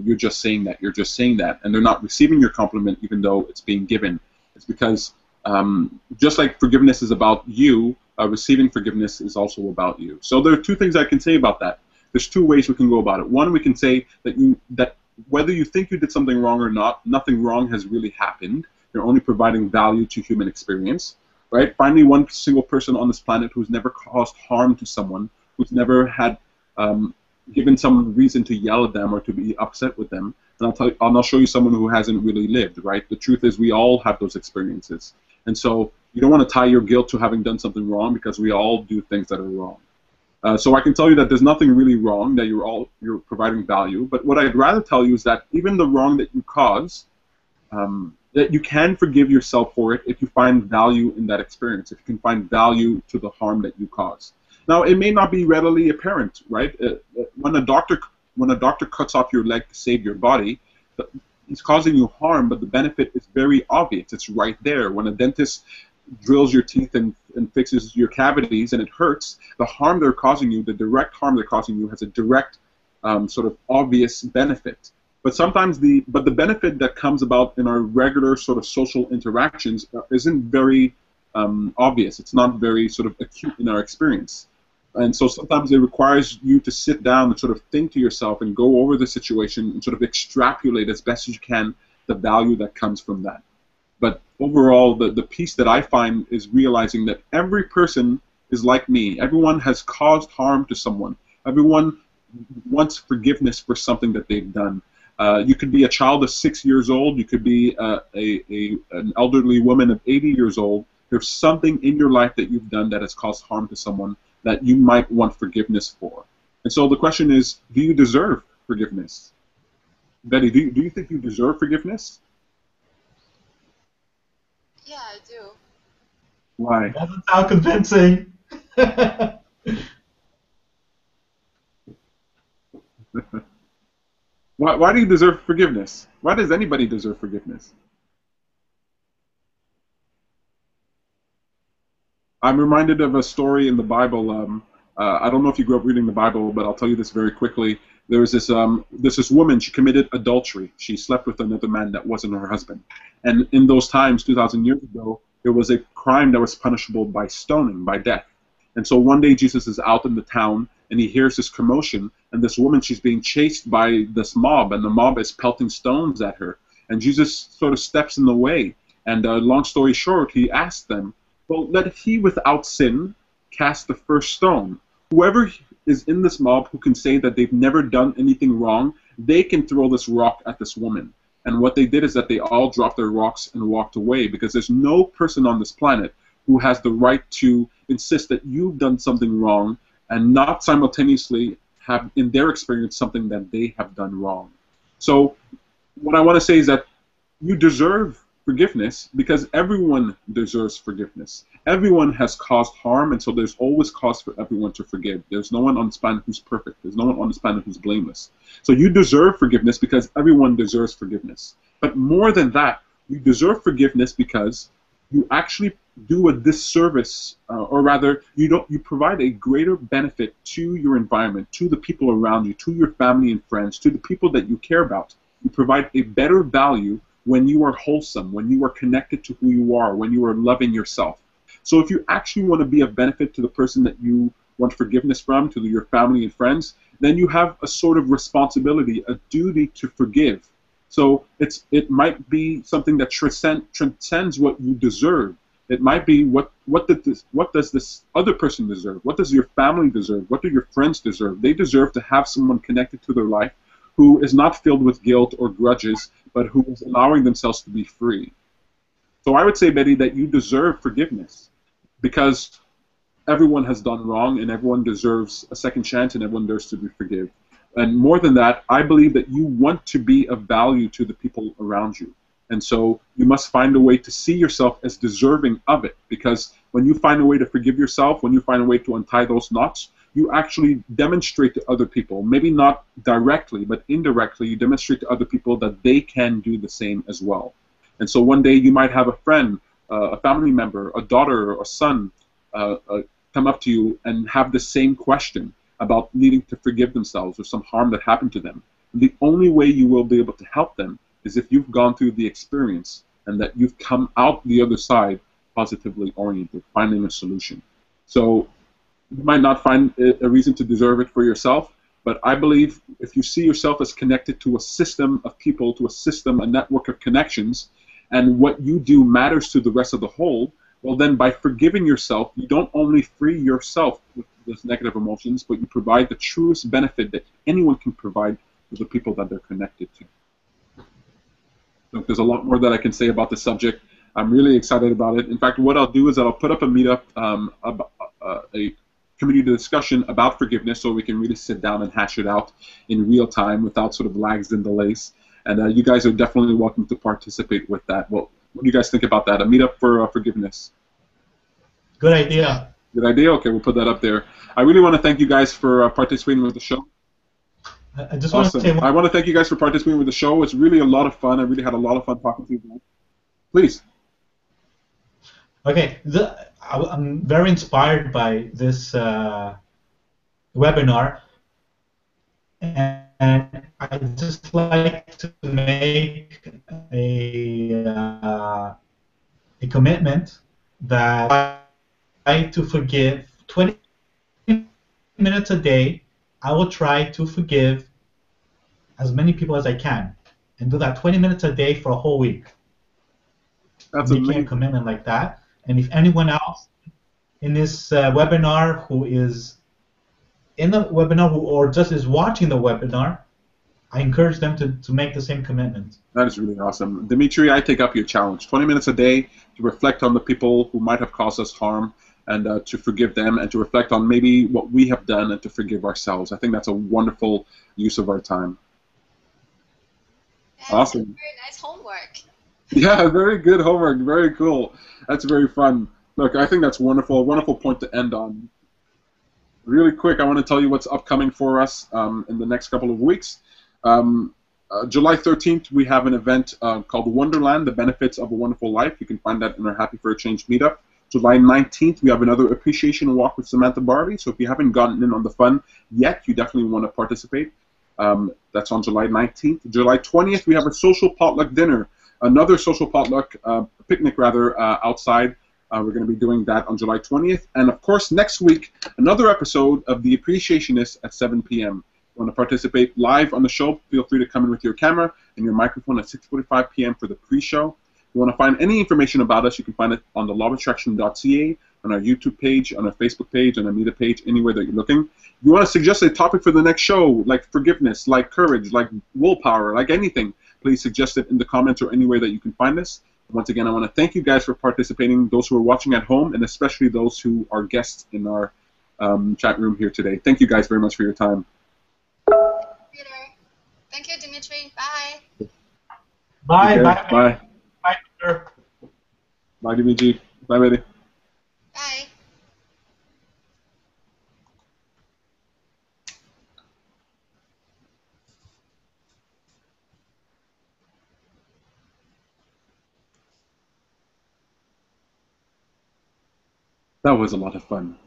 You're just saying that. You're just saying that," and they're not receiving your compliment, even though it's being given. It's because just like forgiveness is about you, receiving forgiveness is also about you. So there are two things I can say about that. There's two ways we can go about it. One, we can say that whether you think you did something wrong or not, nothing wrong has really happened. You're only providing value to human experience, right? Find me one single person on this planet who's never caused harm to someone, who's never had given someone reason to yell at them or to be upset with them, and I'll show you someone who hasn't really lived, right? The truth is we all have those experiences. And so you don't want to tie your guilt to having done something wrong, because we all do things that are wrong. So I can tell you that there's nothing really wrong, that you're providing value. But what I'd rather tell you is that even the wrong that you cause, that you can forgive yourself for it if you find value in that experience, if you can find value to the harm that you cause. Now, it may not be readily apparent, right? When a doctor cuts off your leg to save your body, he's causing you harm, but the benefit is very obvious. It's right there. When a dentist drills your teeth and fixes your cavities and it hurts, the harm they're causing you, the direct harm they're causing you, has a direct sort of obvious benefit. But sometimes the benefit that comes about in our regular sort of social interactions isn't very obvious. It's not very sort of acute in our experience. And so sometimes it requires you to sit down and sort of think to yourself and go over the situation and sort of extrapolate as best as you can the value that comes from that. But overall, the piece that I find is realizing that every person is like me. Everyone has caused harm to someone. Everyone wants forgiveness for something that they've done. You could be a child of 6 years old. You could be an elderly woman of 80 years old. There's something in your life that you've done that has caused harm to someone that you might want forgiveness for. And so the question is, do you deserve forgiveness? Betty, do you think you deserve forgiveness? Yeah, I do. Why? Doesn't sound convincing. Why do you deserve forgiveness? Why does anybody deserve forgiveness? I'm reminded of a story in the Bible. I don't know if you grew up reading the Bible, but I'll tell you this very quickly. There was this woman. She committed adultery. She slept with another man that wasn't her husband. And in those times, 2,000 years ago, there was a crime that was punishable by stoning, by death. And so one day Jesus is out in the town, and he hears this commotion, and this woman, she's being chased by this mob, and the mob is pelting stones at her. And Jesus sort of steps in the way. And long story short, he asked them, well, let he without sin cast the first stone. Whoever is in this mob who can say that they've never done anything wrong, they can throw this rock at this woman. And what they did is that they all dropped their rocks and walked away, because there's no person on this planet who has the right to insist that you've done something wrong and not simultaneously have, in their experience, something that they have done wrong. So what I want to say is that you deserve forgiveness because everyone deserves forgiveness. Everyone has caused harm, and so there's always cause for everyone to forgive. There's no one on this planet who's perfect. There's no one on this planet who's blameless. So you deserve forgiveness because everyone deserves forgiveness. But more than that, you deserve forgiveness because you actually do a disservice, or rather, you provide a greater benefit to your environment, to the people around you, to your family and friends, to the people that you care about. You provide a better value when you are wholesome, when you are connected to who you are, when you are loving yourself. So if you actually want to be of benefit to the person that you want forgiveness from, to your family and friends, then you have a sort of responsibility, a duty to forgive. So it might be something that transcends what you deserve. It might be what does this other person deserve? What does your family deserve? What do your friends deserve? They deserve to have someone connected to their life who is not filled with guilt or grudges, but who is allowing themselves to be free. So I would say, Betty, that you deserve forgiveness because everyone has done wrong and everyone deserves a second chance and everyone deserves to be forgiven. And more than that, I believe that you want to be of value to the people around you. And so you must find a way to see yourself as deserving of it, because when you find a way to forgive yourself, when you find a way to untie those knots, you actually demonstrate to other people, maybe not directly, but indirectly, you demonstrate to other people that they can do the same as well. And so one day you might have a friend, a family member, a daughter or a son come up to you and have the same question about needing to forgive themselves or some harm that happened to them. And the only way you will be able to help them is if you've gone through the experience and that you've come out the other side positively oriented, finding a solution. So you might not find a reason to deserve it for yourself, but I believe if you see yourself as connected to a system of people, to a system, a network of connections, and what you do matters to the rest of the whole, well then by forgiving yourself, you don't only free yourself with those negative emotions, but you provide the truest benefit that anyone can provide to the people that they're connected to. So there's a lot more that I can say about the subject. I'm really excited about it. In fact, what I'll do is I'll put up a meetup, a community discussion about forgiveness, so we can really sit down and hash it out in real time without sort of lags and delays. And you guys are definitely welcome to participate with that. Well, what do you guys think about that? A meetup for forgiveness? Good idea. Good idea? Okay, we'll put that up there. I really want to thank you guys for participating with the show. I just want to say I want to thank you guys for participating with the show. It's really a lot of fun. I really had a lot of fun talking to you guys. Please. Okay, I'm very inspired by this webinar, and I just like to make a commitment that I try to forgive 20 minutes a day. I will try to forgive as many people as I can, and do that 20 minutes a day for a whole week. That's making amazing. a commitment like that. And if anyone else in this webinar who is in the webinar or just is watching the webinar, I encourage them to make the same commitment. That is really awesome. Dimitri, I take up your challenge. 20 minutes a day to reflect on the people who might have caused us harm and to forgive them, and to reflect on maybe what we have done and to forgive ourselves. I think that's a wonderful use of our time. Yeah, awesome. Very nice homework. Yeah, very good homework. Very cool. That's very fun. Look, I think that's wonderful. A wonderful point to end on. Really quick, I want to tell you what's upcoming for us in the next couple of weeks. July 13th, we have an event called Wonderland, The Benefits of a Wonderful Life. You can find that in our Happy for a Change meetup. July 19th, we have another Appreciation Walk with Samantha Barbie. So if you haven't gotten in on the fun yet, you definitely want to participate. That's on July 19th. July 20th, we have a social potluck dinner. Another social potluck, picnic rather, outside. We're going to be doing that on July 20th. And of course, next week, another episode of The Appreciationist at 7 p.m. If you want to participate live on the show, feel free to come in with your camera and your microphone at 6:45 p.m. for the pre-show. If you want to find any information about us, you can find it on the lawofattraction.ca, on our YouTube page, on our Facebook page, on our Meetup page, anywhere that you're looking. If you want to suggest a topic for the next show, like forgiveness, like courage, like willpower, like anything, please suggest it in the comments or anywhere that you can find us. Once again, I want to thank you guys for participating, those who are watching at home, and especially those who are guests in our chat room here today. Thank you guys very much for your time. Peter. Thank you, Dimitri. Bye. Bye, Take care. bye, Bye. bye, Peter. Bye, Dimitri. Bye, Betty. Bye. That was a lot of fun.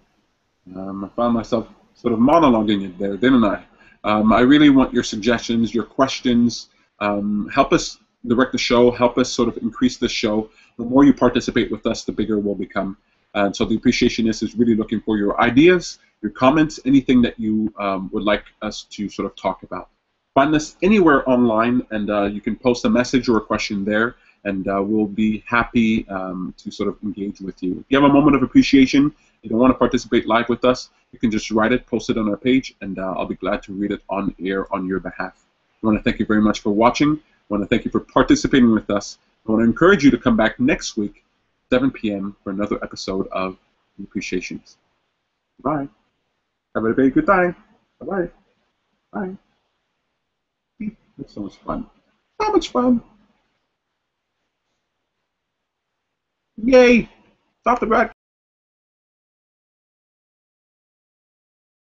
I found myself sort of monologuing it there, didn't I? I really want your suggestions, your questions. Help us direct the show. Help us sort of increase the show. The more you participate with us, the bigger we'll become. And so the Appreciationist is really looking for your ideas, your comments, anything that you would like us to sort of talk about. Find us anywhere online, and you can post a message or a question there, and we'll be happy to sort of engage with you. If you have a moment of appreciation, you don't want to participate live with us, you can just write it, post it on our page, and I'll be glad to read it on air on your behalf. I want to thank you very much for watching. I want to thank you for participating with us. I want to encourage you to come back next week, 7 p.m., for another episode of The Appreciationist. Bye. Have a very good time. Bye-bye. Bye. It's so much fun. So much fun. Yay! Stop the broadcast.